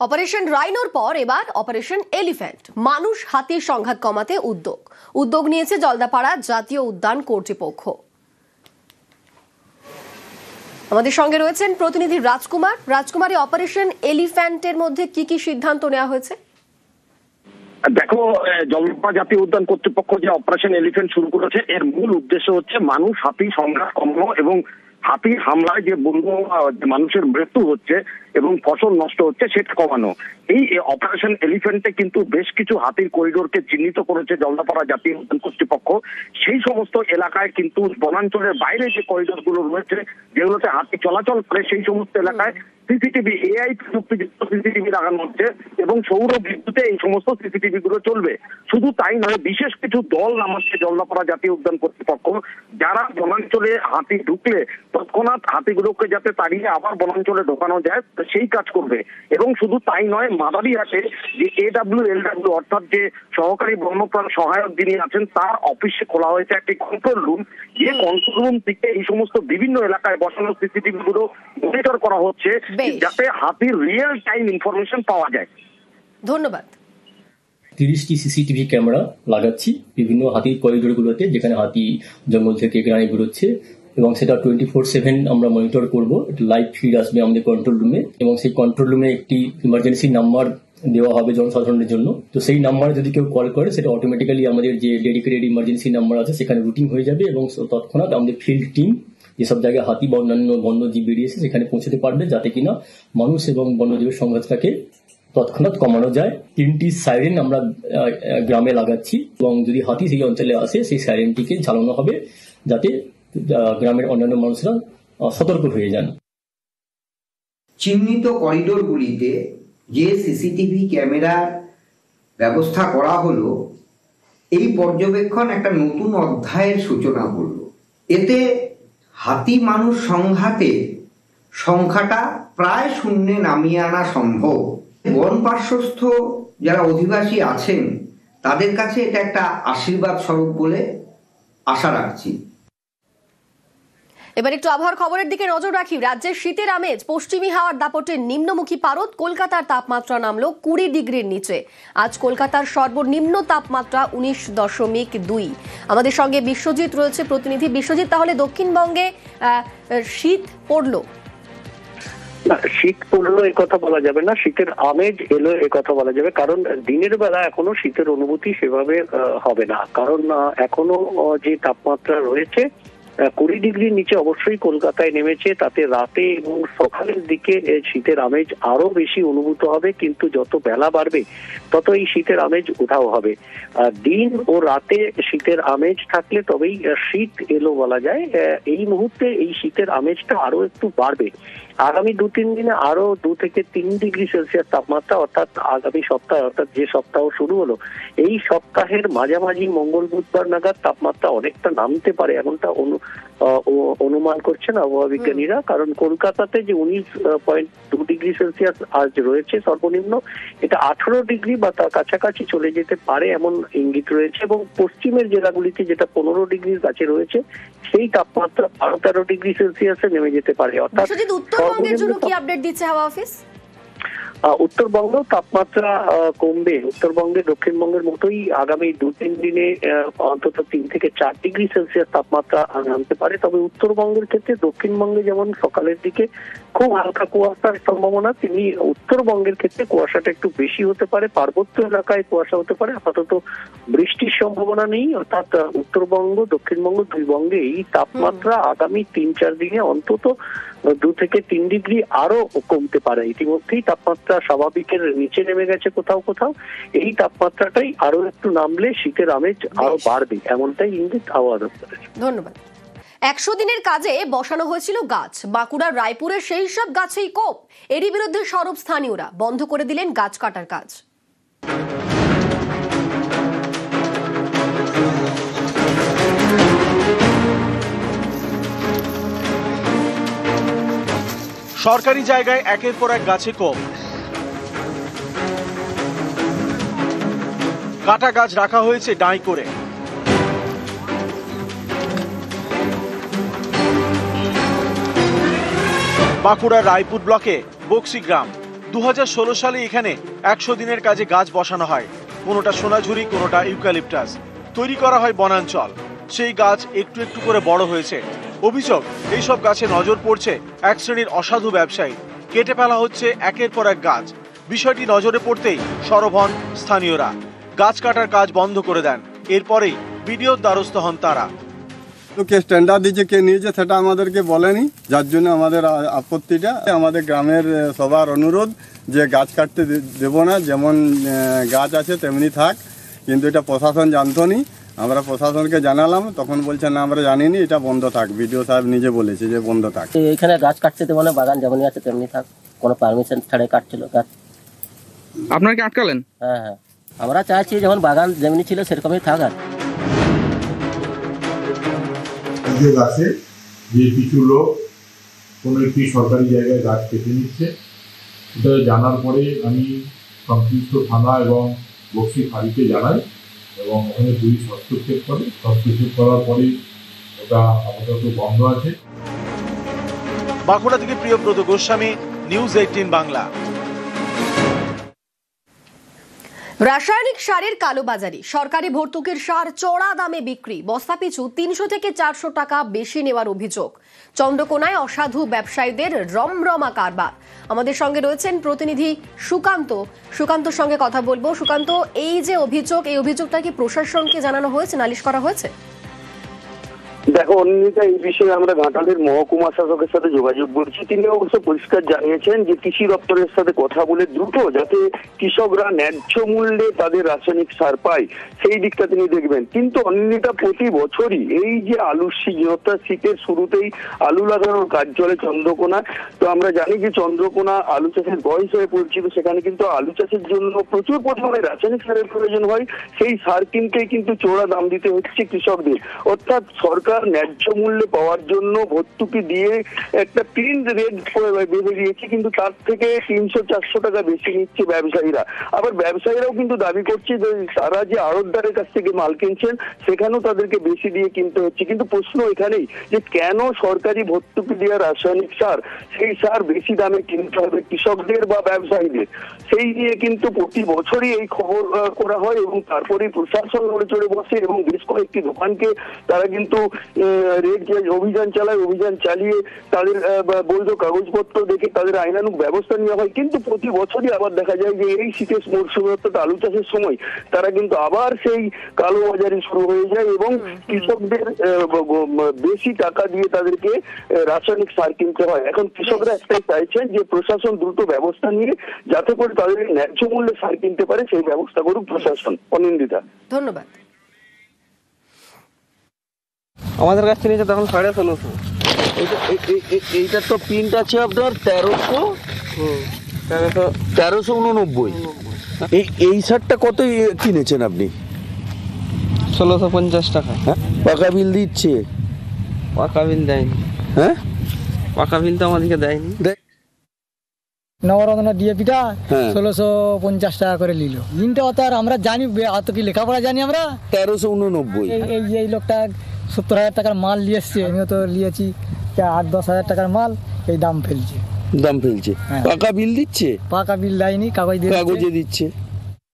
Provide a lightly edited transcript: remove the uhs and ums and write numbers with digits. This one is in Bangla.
অপারেশন রাইনোর পর এবার অপারেশন এলিফ্যান্ট। মানুষ হাতির সংঘাত কমাতে উদ্যোগ নিয়েছে জলদাপাড়া জাতীয় উদ্যান কর্তৃপক্ষ। আমাদের সঙ্গে রয়েছেন প্রতিনিধি রাজকুমার। অপারেশন এলিফ্যান্টের মধ্যে কি কি সিদ্ধান্ত নেওয়া হয়েছে? দেখো, জলদাপাড়া জাতীয় উদ্যান কর্তৃপক্ষ যে অপারেশন এলিফ্যান্ট শুরু করেছে, এর মূল উদ্দেশ্য হচ্ছে মানুষ হাতি সংঘাত কমানো এবং হাতির হামলায় যে মানুষের মৃত্যু হচ্ছে এবং ফসল নষ্ট হচ্ছে সেটা কমানো। এই অপারেশন এলিফ্যান্টে কিন্তু বেশ কিছু হাতির করিডোরকে চিহ্নিত করেছে জলদাপাড়া জাতীয় উদ্যান কর্তৃপক্ষ। সেই সমস্ত এলাকায় কিন্তু বনাঞ্চলের বাইরে যে করিডোর গুলো রয়েছে, যেগুলোতে হাতি চলাচল করে, সেই সমস্ত এলাকায় সিসিটিভি, এআই প্রযুক্তিযুক্ত সিসিটিভি লাগানো হচ্ছে এবং সৌর বিদ্যুতে এই সমস্ত সিসিটিভি গুলো চলবে। শুধু তাই নয়, বিশেষ কিছু দল নামাচ্ছে জলদাপাড়া জাতীয় উদ্যান কর্তৃপক্ষ, যারা বনাঞ্চলে হাতি ঢুকলে তৎক্ষণাৎ হাতিগুলোকে যাতে তাড়িয়ে আবার বনাঞ্চলে ঢোকানো যায় সেই কাজ করবে। এবং শুধু তাই নয়, মাদারিহাটে যে AWLW অর্থাৎ যে সহকারী বন্যপ্রাণ সহায়ক যিনি আছেন, তার অফিসে খোলা হয়েছে একটি কন্ট্রোল রুম। যে কন্ট্রোল রুম থেকে এই সমস্ত বিভিন্ন এলাকায় বসানো সিসিটিভি গুলো মনিটর করা হচ্ছে, যাতে হাতির রিয়েল টাইম ইনফরমেশন পাওয়া যায়। ধন্যবাদ। 30টি সিসিটিভি ক্যামেরা লাগাচ্ছি বিভিন্ন হাতির করিডোরগুলোতে, যেখানে হাতি জঙ্গল থেকে গ্রামে বেরোচ্ছে, এবং সেটা 24/7 আমরা মনিটর করব। লাইভ ফিড আসবে আমাদের কন্ট্রোল রুমে, এবং সেই কন্ট্রোল রুমে একটি ইমার্জেন্সি নাম্বার দেওয়া হবে জনসাধারণের জন্য। তো সেই নাম্বারে যদি কেউ কল করে, সেটা অটোমেটিক্যালি আমাদের যে ডেডিকেটেড ইমার্জেন্সি নাম্বার আছে সেখানে রুটিং হয়ে যাবে, এবং তৎক্ষণাৎ আমাদের ফিল্ড টিম যেসব জায়গায় হাতি বা অন্যান্য বন্যজীব বেরিয়েছে সেখানে পৌঁছতে পারবে, যাতে কিনা মানুষ এবং বন্যজীবের সংঘাতটাকে তৎক্ষণাৎ কমানো যায়। 3টি সাইরেন আমরা গ্রামে লাগাচ্ছি, এবং যদি হাতি সেই অঞ্চলে আসে সেই সাইরেনটিকে ঝালানো হবে, যাতে গ্রামের অন্যান্য মানুষরা সতর্ক হয়ে যান। চিহ্নিত করিডোরগুলিতে যে সিসিটিভি ক্যামেরার ব্যবস্থা করা হলো, এই পর্যবেক্ষণ একটা নতুন অধ্যায়ের সূচনা করল। এতে হাতি মানুষ সংঘাতে সংখ্যাটা প্রায় শূন্যে নামিয়ে আনা সম্ভব। বন পার্শ্বস্থ যারা অধিবাসী আছেন তাদের কাছে এটা একটা আশীর্বাদ স্বরূপ বলে আশা রাখছি। এবার একটু আবহাওয়ার খবরের দিকে নজর রাখি। রাজ্যের শীতের আমেজ, পশ্চিমী হাওয়ার দাপটে নিম্নমুখী পারদ। কলকাতার তাপমাত্রা নামলো 20 ডিগ্রির নিচে। আজ কলকাতার সর্বনিম্ন তাপমাত্রা 19.2। আমাদের সঙ্গে বিশ্বজিৎ রয়েছে, প্রতিনিধি। বিশ্বজিৎ, তাহলে দক্ষিণবঙ্গে শীত পড়লো? না, শীত পড়লো এ কথা বলা যাবে না, শীতের আমেজ এলো এ কথা বলা যাবে। কারণ দিনের বেলা এখনো শীতের অনুভূতি সেভাবে হবে না, কারণ এখনো যে তাপমাত্রা রয়েছে 20 ডিগ্রির নিচে অবশ্যই কলকাতায় নেমেছে। তাতে রাতে এবং সকালের দিকে শীতের আমেজ আরো বেশি অনুভূত হবে, কিন্তু যত বেলা বাড়বে তত এই শীতের আমেজ উধাও হবে। দিন ও রাতে শীতের আমেজ থাকলে তবেই শীত এলো বলা যায়। এই মুহূর্তে এই শীতের আমেজটা আরো একটু বাড়বে। আগামী 2-3 দিনে আরো 2 থেকে 3 ডিগ্রি সেলসিয়াস তাপমাত্রা, অর্থাৎ আগামী সপ্তাহে, অর্থাৎ যে সপ্তাহ শুরু হলো, এই সপ্তাহের মাঝামাঝি মঙ্গল বুধবার নাগাদ তাপমাত্রা অনেকটা নামতে পারে, এমনটা অনুমান করছেন আবহাওয়া বিজ্ঞানীরা। কারণ কলকাতাতে যে 19.2 ডিগ্রি সেলসিয়াস আজ রয়েছে সর্বনিম্ন, এটা 18 ডিগ্রি বা তার কাছাকাছি চলে যেতে পারে এমন ইঙ্গিত রয়েছে। এবং পশ্চিমের জেলাগুলিতে যেটা 15 ডিগ্রির কাছে রয়েছে, সেই তাপমাত্রা 12-13 ডিগ্রি সেলসিয়াসে নেমে যেতে পারে। অর্থাৎ উত্তরবঙ্গের জন্য কি আপডেট দিচ্ছে হাওয়া অফিস? উত্তরবঙ্গেও তাপমাত্রা কমবে। উত্তরবঙ্গে দক্ষিণবঙ্গের মতোই আগামী 2-3 দিনে অন্তত 3 থেকে 4 ডিগ্রি সেলসিয়াস তাপমাত্রা নামতে পারে। তবে উত্তরবঙ্গের ক্ষেত্রে দক্ষিণবঙ্গে যেমন সকালের দিকে খুব হালকা কুয়াশার সম্ভাবনা, তেমনি উত্তরবঙ্গের ক্ষেত্রে কুয়াশাটা একটু বেশি হতে পারে। পার্বত্য এলাকায় কুয়াশা হতে পারে, আপাতত বৃষ্টির সম্ভাবনা নেই। অর্থাৎ উত্তরবঙ্গ দক্ষিণবঙ্গ দুই বঙ্গে এই তাপমাত্রা আগামী 3-4 দিনে অন্তত 2 থেকে 3 ডিগ্রি আরো কমতে পারে। ইতিমধ্যেই তাপমাত্রা স্বাভাবিকের নিচে নেমে গেছে কোথাও কোথাও। এই তাপমাত্রাটাই আরো একটু নামলে শীতের আমেজ আরো বাড়বে, এমনটাই ইঙ্গিত আবহাওয়া দপ্তরের। ধন্যবাদ। 100 দিনের কাজে বসানো হয়েছিল গাছ। বাঁকুড়ার রায়পুরে সেই সব গাছেই কোপ। এরই বিরুদ্ধে সরব স্থানীয়রা, বন্ধ করে দিলেন গাছ কাটার কাজ। সরকারি জায়গায় একের পর এক গাছে কোপ। কাটা গাছ রাখা হয়েছে ডাঁই করে। বাঁকুড়ার রায়পুর ব্লকে বক্সি গ্রাম, 2016 সালে এখানে 100 দিনের কাজে গাছ বসানো হয়। কোনোটা সোনাঝুরি, কোনোটা ইউক্যালিপটাস। তৈরি করা হয় বনাঞ্চল। সেই গাছ একটু একটু করে বড় হয়েছে। অভিযোগ, এইসব গাছে নজর পড়ছে এক শ্রেণীর অসাধু ব্যবসায়ী। কেটে ফেলা হচ্ছে একের পর এক গাছ। বিষয়টি নজরে পড়তেই সরব হন স্থানীয়রা। গাছ কাটার কাজ বন্ধ করে দেন। এরপরেই বিডিওর দ্বারস্থ হন তারা। কে টেন্ডার দিয়েছে, কে নিয়েছে সেটা আমাদেরকে বলেনি, যার জন্য আমাদের আপত্তিটা। আমাদের গ্রামের সবার অনুরোধ যে গাছ কাটতে দেব না, যেমন গাছ আছে তেমনি থাক। কিন্তু এটা প্রশাসন জানতো নি, আমরা প্রশাসনকে জানালাম, তখন বলছে না আমরা জানিনি, এটা বন্ধ থাক। বিডিও সাহেব নিজে বলেছে যে বন্ধ থাক। এখানে গাছ কাটতে দেবো না, বাগান যেমনই আছে তেমনি থাক। কোনো পারমিশন ছাড়াই কাটছিল গাছ। আপনারা কি আটকালেন? হ্যাঁ, আমরা চাইছি যখন বাগান যেমনি ছিল সেরকমই থাক। আর আছে যে কিছু লোক কোনো একটি সরকারি জায়গায় গাছ কেটে নিচ্ছে, এটা জানার পরে আমি সংশ্লিষ্ট থানা এবং বক্সি ফাঁড়িতে জানাই এবং ওখানে পুলিশ হস্তক্ষেপ করে। হস্তক্ষেপ করার পরে ওটা আপাতত বন্ধ আছে। বাঁকুড়া থেকে প্রিয়ব্রত গোস্বামী, নিউজ 18 বাংলা। রাসায়নিক সারের কালোবাজারি, সরকারি ভর্তুকির সার চড়া দামে বিক্রি, বস্তা পিছু 300 থেকে 400 টাকা বেশি নেওয়ার অভিযোগ। চন্দ্রকোনায় অসাধু ব্যবসায়ীদের রমরমা কারবার। আমাদের সঙ্গে রয়েছেন প্রতিনিধি সুকান্তর সঙ্গে কথা বলবো। সুকান্ত, এই যে অভিযোগ, এই অভিযোগটা কি প্রশাসনকে জানানো হয়েছে, নালিশ করা হয়েছে? দেখো অনিন্দিতা, এই বিষয়ে আমরা ঘাটালের মহকুমা শাসকের সাথে যোগাযোগ করছি। তিনি অবশ্য পরিষ্কার জানিয়েছেন যে কৃষি দপ্তরের সাথে কথা বলে দ্রুত যাতে কৃষকরা ন্যায্য মূল্যে তাদের রাসায়নিক সার পায় সেই দিকটা তিনি দেখবেন। কিন্তু অনিন্দিতা, প্রতি বছরই এই যে আলুর সিজন, অর্থাৎ শীতের শুরুতেই আলু লাগানোর কাজ চলে চন্দ্রকোনা। তো আমরা জানি যে চন্দ্রকোনা আলু চাষের বয়স হয়ে পরিচিত। সেখানে কিন্তু আলু চাষের জন্য প্রচুর পরিমাণে রাসায়নিক সারের প্রয়োজন হয়। সেই সার কিনতেই কিন্তু চড়া দাম দিতে হচ্ছে কৃষকদের। অর্থাৎ সরকার ন্যায্য মূল্যে পাওয়ার জন্য ভর্তুকি দিয়ে একটা প্রিন্ট রেট বেঁধে দিয়েছে, কিন্তু তার থেকে 300-400 টাকা বেশি নিচ্ছে ব্যবসায়ীরা। আবার ব্যবসায়ীরাও কিন্তু দাবি করছে যে তারা যে আড়তদারের কাছ থেকে মাল কিনছেন সেখানেও তাদেরকে বেশি দিয়ে কিনতে হচ্ছে। কিন্তু প্রশ্ন এখানেই যে কেন সরকারি ভর্তুকি দেওয়া রাসায়নিক সার, সেই সার বেশি দামে কিনতে হবে কৃষকদের বা ব্যবসায়ীদের? সেই নিয়ে কিন্তু প্রতি বছরই এই খবর করা হয় এবং তারপরেই প্রশাসন নড়ে চড়ে বসে এবং বেশ কয়েকটি দোকানকে তারা কিন্তু রেড অভিযান চালায়। অভিযান চালিয়ে তাদের বৈধ কাগজপত্র দেখে তাদের আইনানুগ ব্যবস্থা নেওয়া হয়। কিন্তু প্রতি বছরই আবার দেখা যায় যে এই শীতের মরশুমে, অর্থাৎ আলু চাষের সময়, তারা কিন্তু আবার সেই কালোবাজারি শুরু হয়ে যায় এবং কৃষকদের বেশি টাকা দিয়ে তাদেরকে রাসায়নিক সার কিনতে হয়। এখন কৃষকরা একটাই চাইছেন যে প্রশাসন দ্রুত ব্যবস্থা নিয়ে যাতে করে তাদের ন্যায্য মূল্যে সার কিনতে পারে সেই ব্যবস্থা করুক প্রশাসন। অনিন্দিতা, ধন্যবাদ। আমাদের কাছ থেকে তখন 1650। এইটার তো প্রিন্ট আছে আপনার 1389। এই শার্টটা কত কিনেছেন আপনি? 1650 টাকা। হ্যাঁ, পাকা বিল দিচ্ছে? পাকা বিল দেয়নি। হ্যাঁ, পাকা বিল তো আমাদেরকে দেয়নি। নবরত্ন ডিএপিটা 1650 টাকা করে নিল। দিনটা অত আর আমরা জানি, অত কি লেখাপড়া জানি আমরা? 1389। এই লোকটা 70,000 টাকার মাল নিয়ে এসছে, আমিও তো নিয়েছি 8-10 হাজার টাকার মাল, এই দাম ফেলছে। পাকা বিল দিচ্ছে? পাকা বিল দেয়নি, কাগজে দিচ্ছে।